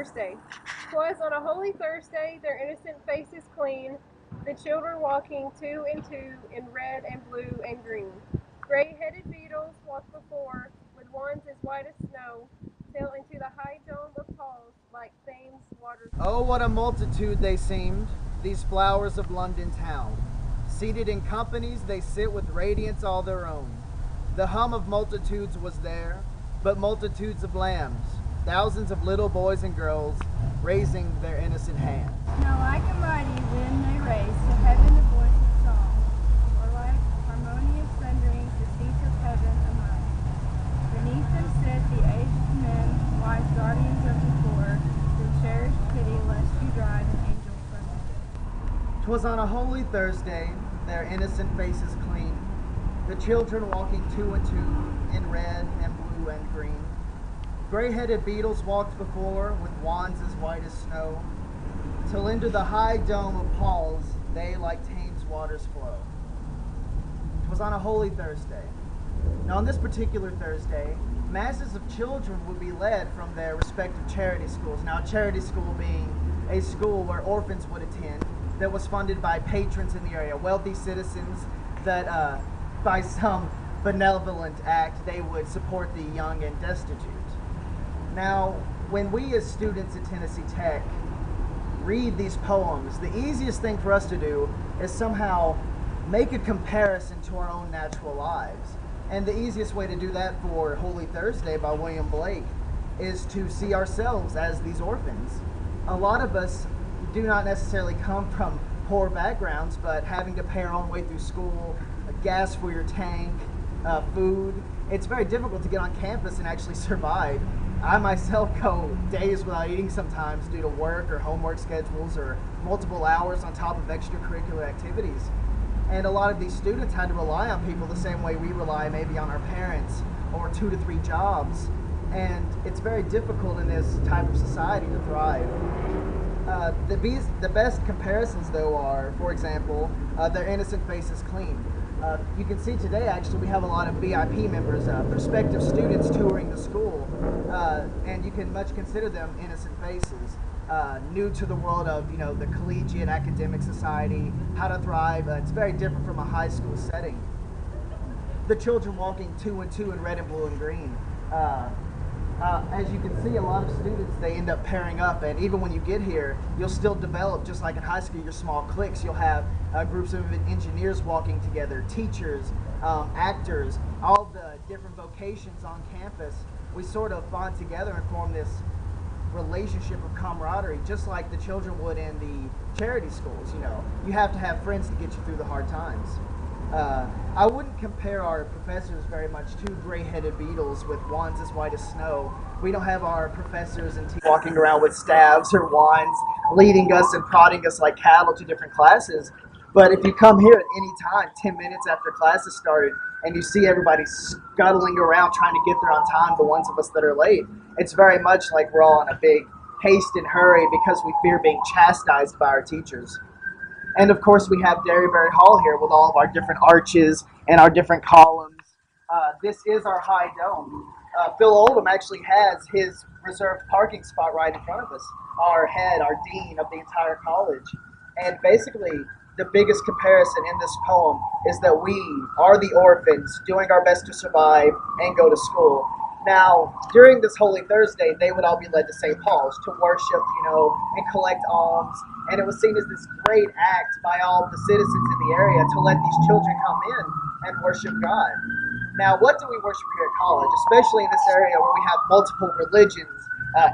Thursday. 'Twas on a holy Thursday, their innocent faces clean, the children walking two and two in red and blue and green. Gray-headed beetles walked before, with wands as white as snow, till into the high dome of Paul's, like Thames waters. Oh, what a multitude they seemed, these flowers of London town. Seated in companies, they sit with radiance all their own. The hum of multitudes was there, but multitudes of lambs, thousands of little boys and girls, raising their innocent hands. Now like a mighty wind they raise to heaven the voice of song, or like harmonious thunderings the seats of heaven among. Beneath them sit the aged men, wise guardians of the poor, who cherish pity lest you drive an angel from the door. 'Twas on a holy Thursday, their innocent faces clean, the children walking two and two in red and blue and green. Gray-headed beetles walked before with wands as white as snow, till into the high dome of Paul's they like Thames waters flow. 'Twas on a holy Thursday. Now on this particular Thursday, masses of children would be led from their respective charity schools. Now a charity school being a school where orphans would attend that was funded by patrons in the area, wealthy citizens that by some benevolent act they would support the young and destitute. Now, when we as students at Tennessee Tech read these poems, the easiest thing for us to do is somehow make a comparison to our own natural lives. And the easiest way to do that for Holy Thursday by William Blake is to see ourselves as these orphans. A lot of us do not necessarily come from poor backgrounds, but having to pay our own way through school, gas for your tank, food. It's very difficult to get on campus and actually survive. I myself go days without eating sometimes due to work or homework schedules or multiple hours on top of extracurricular activities. And a lot of these students had to rely on people the same way we rely maybe on our parents or 2 to 3 jobs. And it's very difficult in this type of society to thrive. The best comparisons though are, for example, their innocent faces clean. You can see today actually we have a lot of VIP members, prospective students touring the school, and you can much consider them innocent faces, new to the world of the collegiate academic society, how to thrive. It's very different from a high school setting. The children walking two and two in red and blue and green. As you can see, a lot of students, they end up pairing up, and even when you get here, you'll still develop, just like in high school, your small cliques. You'll have groups of engineers walking together, teachers, actors, all the different vocations on campus. We sort of bond together and form this relationship of camaraderie, just like the children would in the charity schools. You have to have friends to get you through the hard times. I wouldn't compare our professors very much to gray-headed beetles with wands as white as snow. We don't have our professors and teachers walking around with staves or wands, leading us and prodding us like cattle to different classes. But if you come here at any time, 10 minutes after class has started, and you see everybody scuttling around trying to get there on time, the ones of us that are late, it's very much like we're all in a big haste and hurry because we fear being chastised by our teachers. And of course, we have Derryberry Hall here with all of our different arches and our different columns. This is our high dome. Phil Oldham actually has his reserved parking spot right in front of us, our head, our dean of the entire college. And basically, the biggest comparison in this poem is that we are the orphans doing our best to survive and go to school. Now, during this Holy Thursday, they would all be led to St. Paul's to worship, and collect alms. And it was seen as this great act by all the citizens in the area to let these children come in and worship God. Now, what do we worship here at college, especially in this area where we have multiple religions,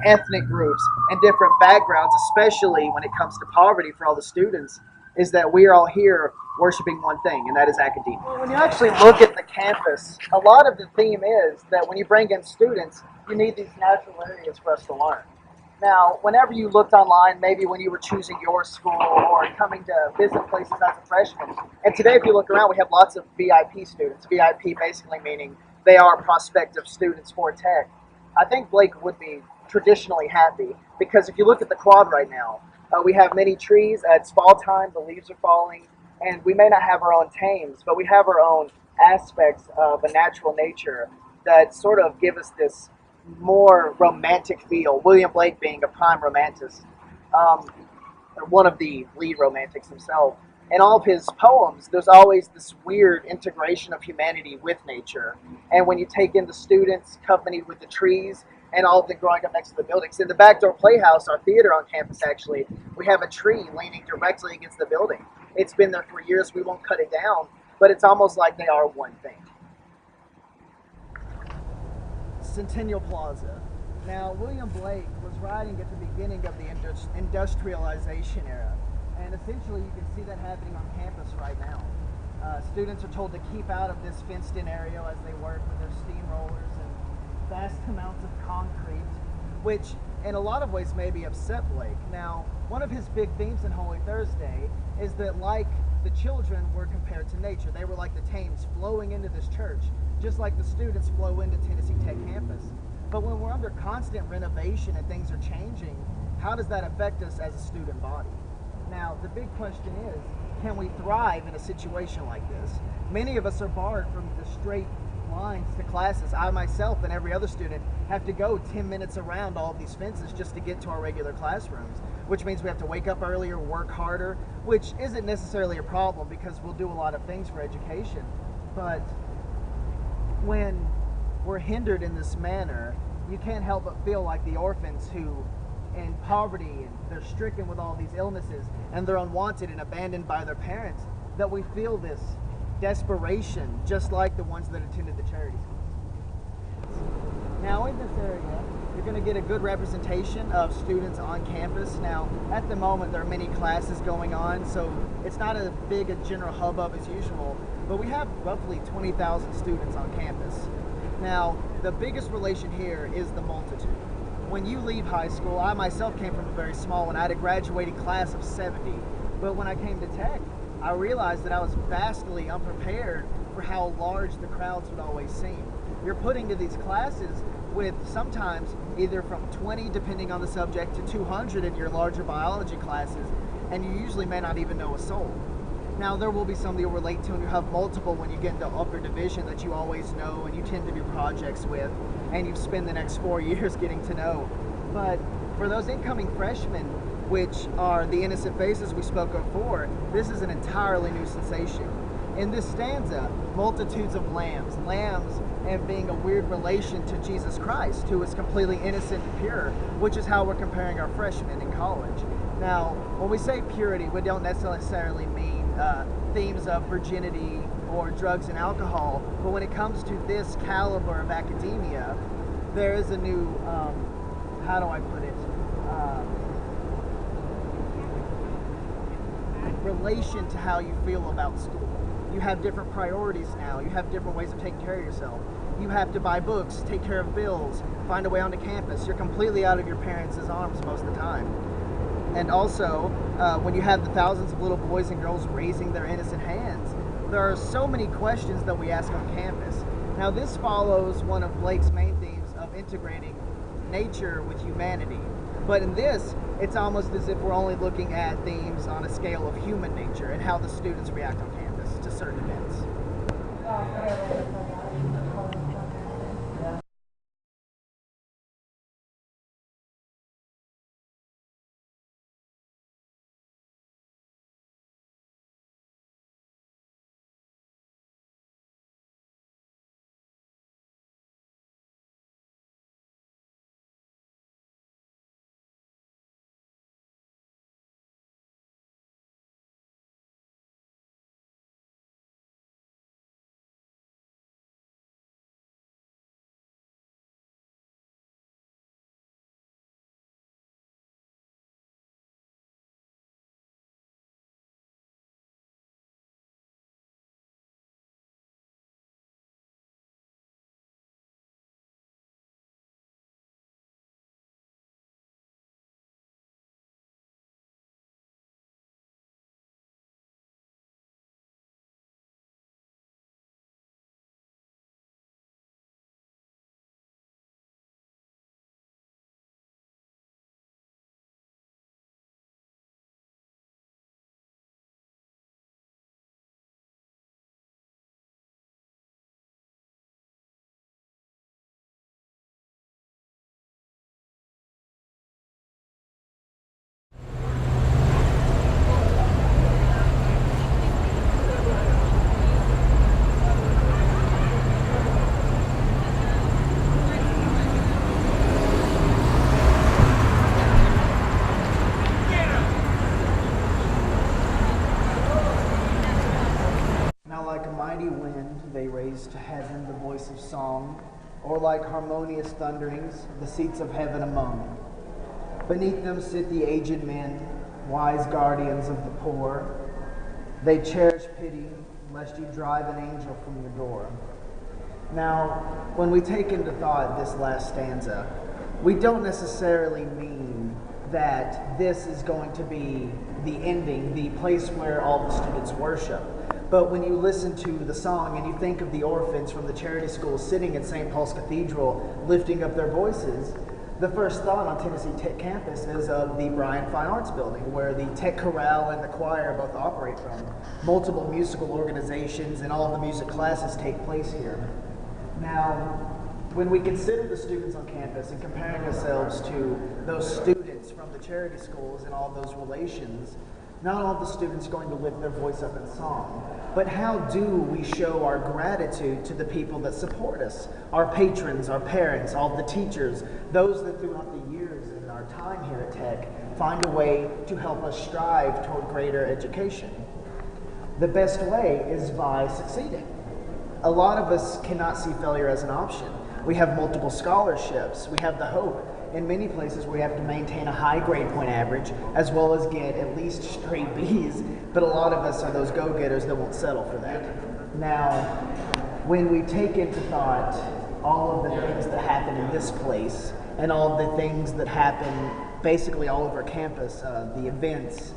ethnic groups, and different backgrounds, especially when it comes to poverty for all the students, is that we are all here worshiping one thing, and that is academia. Well, when you actually look at the campus, a lot of the theme is that when you bring in students, you need these natural areas for us to learn. Now, whenever you looked online, maybe when you were choosing your school or coming to visit places as a freshman, and today if you look around, we have lots of VIP students. VIP basically meaning they are prospective students for Tech. I think Blake would be traditionally happy because if you look at the quad right now, we have many trees. It's fall time, the leaves are falling, and we may not have our own Thames, but we have our own aspects of a natural nature that sort of give us this more romantic feel. William Blake being a prime romanticist, um, one of the lead romantics himself. In all of his poems, there's always this weird integration of humanity with nature. And when you take in the students accompanied with the trees and all of them growing up next to the buildings, in the Backdoor Playhouse, our theater on campus actually, we have a tree leaning directly against the building. It's been there for years. We won't cut it down, but it's almost like they are one thing. Centennial Plaza. Now, William Blake was writing at the beginning of the industrialization era, and essentially you can see that happening on campus right now. Students are told to keep out of this fenced-in area as they work with their steamrollers and vast amounts of concrete, which in a lot of ways maybe upset Blake. Now, one of his big themes in Holy Thursday is that like the children were compared to nature. They were like the Thames flowing into this church, just like the students flow into Tennessee Tech campus. But when we're under constant renovation and things are changing, how does that affect us as a student body? Now, the big question is, can we thrive in a situation like this? Many of us are barred from the straight lines to classes. I myself and every other student have to go 10 minutes around all of these fences just to get to our regular classrooms, which means we have to wake up earlier, work harder, which isn't necessarily a problem because we'll do a lot of things for education. But when we're hindered in this manner, you can't help but feel like the orphans who in poverty and they're stricken with all these illnesses and they're unwanted and abandoned by their parents, that we feel this desperation just like the ones that attended the charity schools. Now in this area, you're going to get a good representation of students on campus. Now at the moment there are many classes going on, so it's not as big a general hubbub as usual, but we have roughly 20,000 students on campus. Now the biggest relation here is the multitude. When you leave high school, I myself came from a very small one. I had a graduating class of 70, but when I came to Tech, I realized that I was vastly unprepared for how large the crowds would always seem. You're put into these classes with sometimes either from 20, depending on the subject, to 200 in your larger biology classes, and you usually may not even know a soul. Now, there will be some that you'll relate to, and you have multiple when you get into upper division that you always know and you tend to do projects with, and you spend the next 4 years getting to know. But for those incoming freshmen, which are the innocent faces we spoke of before, this is an entirely new sensation. In this stanza, multitudes of lambs and being a weird relation to Jesus Christ, who is completely innocent and pure, which is how we're comparing our freshmen in college. Now, when we say purity, we don't necessarily mean themes of virginity or drugs and alcohol, but when it comes to this caliber of academia, there is a new, how do I put it, relation to how you feel about school. You have different priorities now. You have different ways of taking care of yourself. You have to buy books, take care of bills, find a way onto campus. You're completely out of your parents' arms most of the time. And also, when you have the thousands of little boys and girls raising their innocent hands, there are so many questions that we ask on campus. Now, this follows one of Blake's main themes of integrating nature with humanity. But in this, it's almost as if we're only looking at themes on a scale of human nature and how the students react on campus to certain events. like a mighty wind, they raise to heaven the voice of song, or like harmonious thunderings, the seats of heaven among. Beneath them sit the aged men, wise guardians of the poor. They cherish pity, lest you drive an angel from your door. Now, when we take into thought this last stanza, we don't necessarily mean that this is going to be the ending, the place where all the students worship. But when you listen to the song and you think of the orphans from the charity school sitting at St. Paul's Cathedral lifting up their voices, the first thought on Tennessee Tech campus is of the Bryan Fine Arts Building, where the Tech Chorale and the choir both operate from. Multiple musical organizations and all of the music classes take place here. Now, when we consider the students on campus and comparing ourselves to those students from the charity schools and all those relations, not all the students are going to lift their voice up in song, but how do we show our gratitude to the people that support us? Our patrons, our parents, all the teachers, those that throughout the years and our time here at Tech find a way to help us strive toward greater education. The best way is by succeeding. A lot of us cannot see failure as an option. We have multiple scholarships. We have the hope in many places where we have to maintain a high grade point average as well as get at least straight B's, but a lot of us are those go-getters that won't settle for that. Now, when we take into thought all of the things that happen in this place and all of the things that happen basically all over campus, the events,